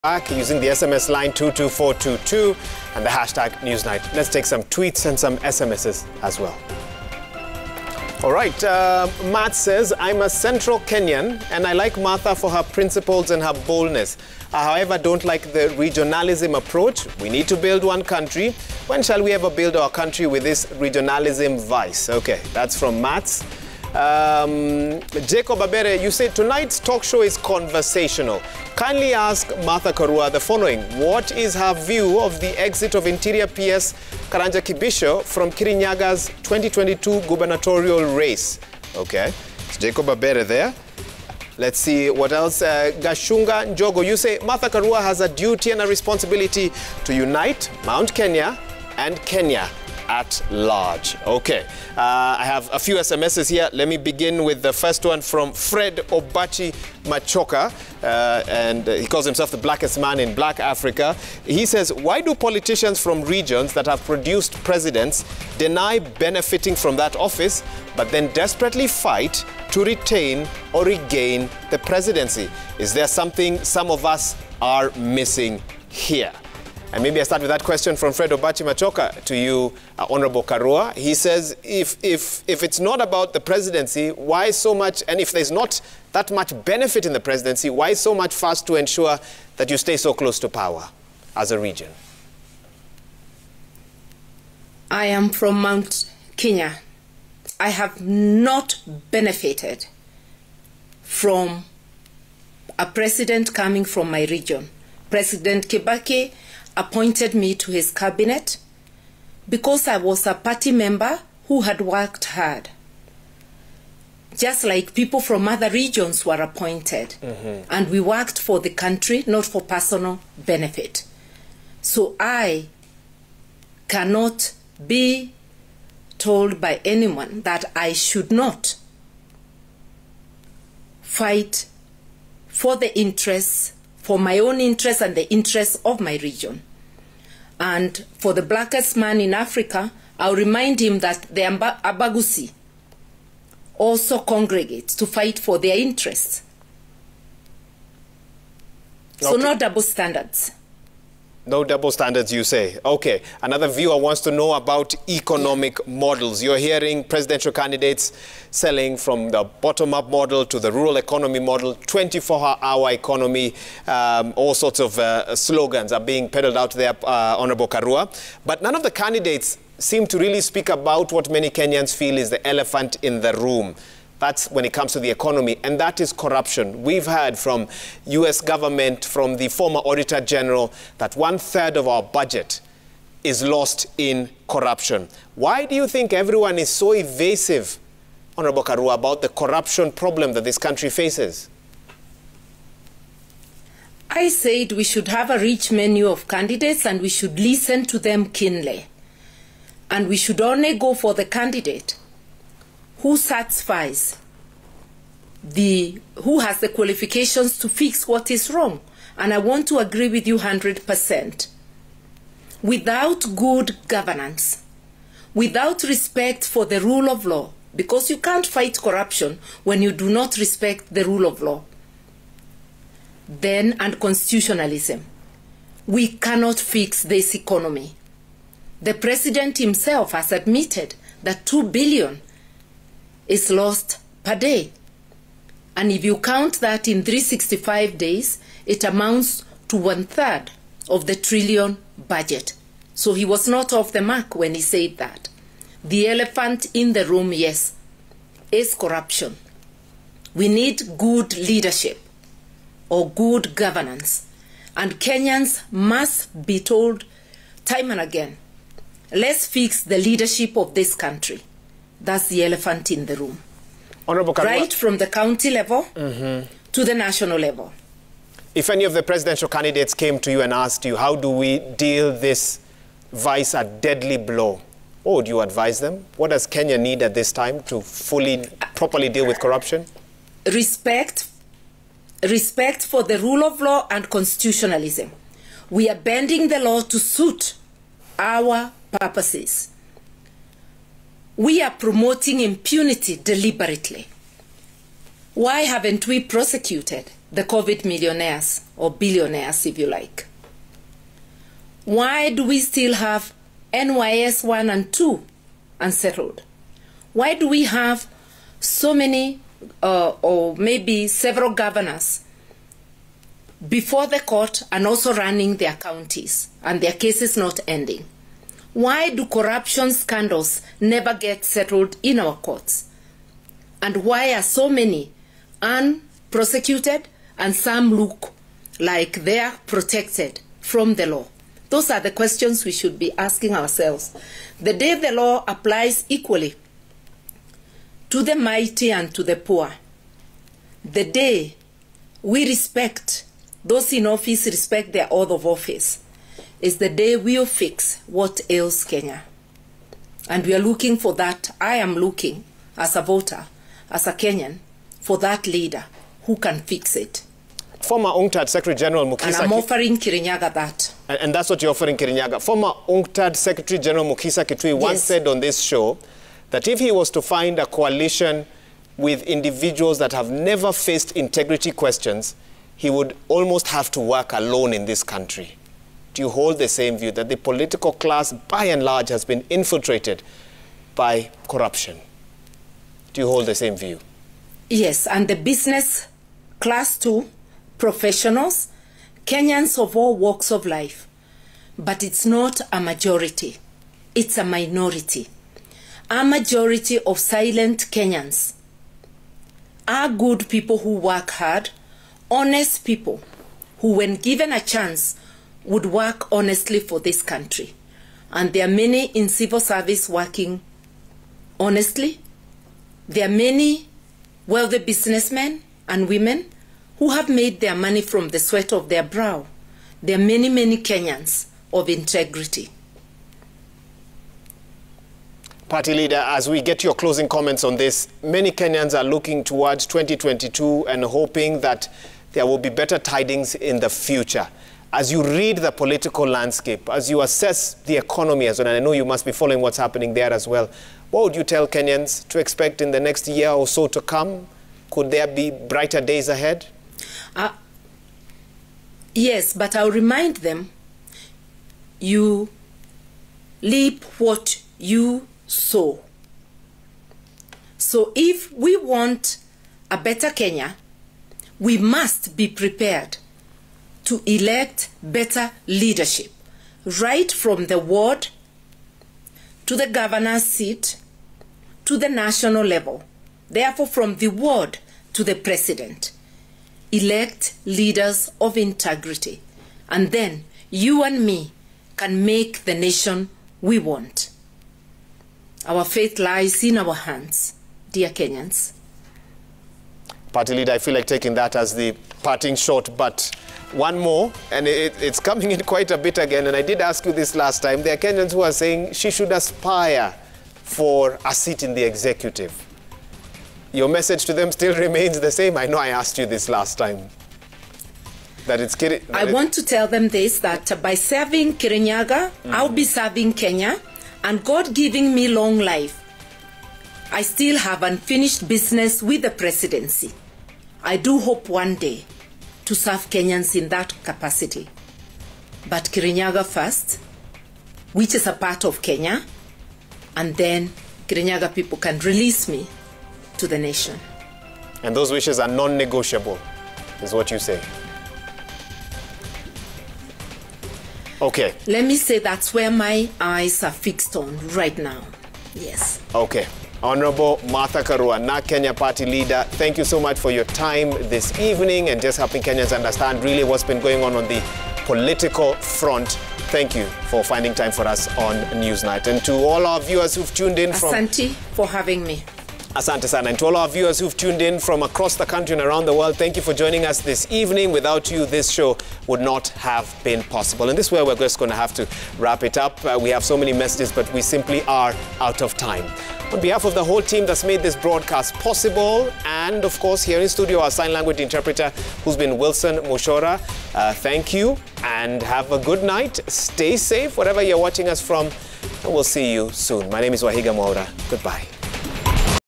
Back using the SMS line 22422 and the hashtag NEWSNIGHT. Let's take some tweets and some SMSs as well. All right, Matt says, I'm a Central Kenyan and I like Martha for her principles and her boldness. I, however, don't like the regionalism approach. We need to build one country. When shall we ever build our country with this regionalism vice? Okay, that's from Matt. Jacob Abere, you say tonight's talk show is conversational. Kindly ask Martha Karua the following. What is her view of the exit of Interior PS Karanja Kibisho from Kirinyaga's 2022 gubernatorial race? Okay, it's Jacob Abere there. Let's see what else. Gashunga Njogo, you say Martha Karua has a duty and a responsibility to unite Mount Kenya and Kenya at large. Okay, I have a few SMSs here. Let me begin with the first one from Fred Obachi Machoka, and he calls himself the blackest man in Black Africa. He says, why do politicians from regions that have produced presidents deny benefiting from that office, but then desperately fight to retain or regain the presidency? Is there something some of us are missing here? And maybe I start with that question from Fred Obachi Machoka to you, Honorable Karua. He says, if it's not about the presidency, why so much, and if there's not that much benefit in the presidency, why so much fuss to ensure that you stay so close to power as a region? I am from Mount Kenya. I have not benefited from a president coming from my region. President Kibaki appointed me to his cabinet because I was a party member who had worked hard. Just like people from other regions were appointed. And we worked for the country, not for personal benefit. So I cannot be told by anyone that I should not fight for the interests, for my own interests and the interests of my region. And for the blackest man in Africa, I'll remind him that the Abagusi also congregate to fight for their interests. So no double standards. No double standards, you say. Okay. Another viewer wants to know about economic models. You're hearing presidential candidates selling from the bottom-up model to the rural economy model, 24-hour economy, all sorts of slogans are being peddled out there, Honorable Karua. But none of the candidates seem to really speak about what many Kenyans feel is the elephant in the room. That's when it comes to the economy, and that is corruption. We've heard from U.S. government, from the former Auditor General, that 1/3 of our budget is lost in corruption. Why do you think everyone is so evasive, Honorable Karua, about the corruption problem that this country faces? I said we should have a rich menu of candidates and we should listen to them keenly. And we should only go for the candidate who satisfies who has the qualifications to fix what is wrong. And I want to agree with you 100%. Without good governance, without respect for the rule of law, because you can't fight corruption when you do not respect the rule of law, then, and constitutionalism, we cannot fix this economy. The president himself has admitted that 2 billion is lost per day. And if you count that in 365 days, it amounts to 1/3 of the trillion budget. So he was not off the mark when he said that. The elephant in the room, yes, is corruption. We need good leadership or good governance. And Kenyans must be told time and again, let's fix the leadership of this country. That's the elephant in the room. Honorable Karua, right from the county level to the national level. If any of the presidential candidates came to you and asked you, how do we deal this vice a deadly blow, what would you advise them? What does Kenya need at this time to properly deal with corruption? Respect for the rule of law and constitutionalism. We are bending the law to suit our purposes. We are promoting impunity deliberately. Why haven't we prosecuted the COVID millionaires or billionaires, if you like. Why do we still have NYS 1 and 2 unsettled? Why do we have so many, or maybe several governors before the court and also running their counties and their cases not ending? Why do corruption scandals never get settled in our courts? And why are so many unprosecuted and some look like they are protected from the law? Those are the questions we should be asking ourselves. The day the law applies equally to the mighty and to the poor, the day we respect those in office, respect their oath of office, is the day we'll fix what ails Kenya. And we are looking for that. I am looking, as a voter, as a Kenyan, for that leader who can fix it. Former UNCTAD Secretary General Mukisa... And I'm offering Kirinyaga that. And that's what you're offering Kirinyaga. Former UNCTAD Secretary General Mukisa Kitui once said on this show that if he was to find a coalition with individuals that have never faced integrity questions, he would almost have to work alone in this country. Do you hold the same view, that the political class, by and large, has been infiltrated by corruption? Do you hold the same view? Yes, and the business class too, professionals, Kenyans of all walks of life. But it's not a majority, it's a minority. A majority of silent Kenyans are good people who work hard, honest people who, when given a chance, would work honestly for this country. And there are many in civil service working honestly. There are many wealthy businessmen and women who have made their money from the sweat of their brow. There are many, many Kenyans of integrity. Party leader, as we get your closing comments on this, many Kenyans are looking towards 2022 and hoping that there will be better tidings in the future. As you read the political landscape, as you assess the economy as well, and I know you must be following what's happening there as well, what would you tell Kenyans to expect in the next year or so to come? Could there be brighter days ahead? Yes, but I'll remind them, you reap what you sow. So if we want a better Kenya, we must be prepared to elect better leadership, right from the ward to the governor's seat to the national level. Therefore, from the ward to the president, elect leaders of integrity. And then you and me can make the nation we want. Our fate lies in our hands, dear Kenyans. Party leader, I feel like taking that as the parting shot, but one more, and it's coming in quite a bit again, and I did ask you this last time. There are Kenyans who are saying she should aspire for a seat in the executive. Your message to them still remains the same. I know I asked you this last time. I want to tell them this, that by serving Kirinyaga, I'll be serving Kenya, and God giving me long life, I still have unfinished business with the presidency. I do hope one day to serve Kenyans in that capacity. But Kirinyaga first, which is a part of Kenya, and then Kirinyaga people can release me to the nation. And those wishes are non-negotiable, is what you say? Okay. Let me say that's where my eyes are fixed on right now. Yes. Okay. Honorable Martha Karua, NARC Kenya Party leader, thank you so much for your time this evening and just helping Kenyans understand really what's been going on the political front. Thank you for finding time for us on Newsnight. And to all our viewers who've tuned in from... Asante for having me. Asante sana. And to all our viewers who've tuned in from across the country and around the world, thank you for joining us this evening. Without you, this show would not have been possible. And this is where we're just going to have to wrap it up. We have so many messages, but we simply are out of time. On behalf of the whole team that's made this broadcast possible, and of course here in studio, our sign language interpreter, who's been Wilson Moshora, thank you and have a good night. Stay safe wherever you're watching us from, and we'll see you soon. My name is Wahiga Mwaura. Goodbye.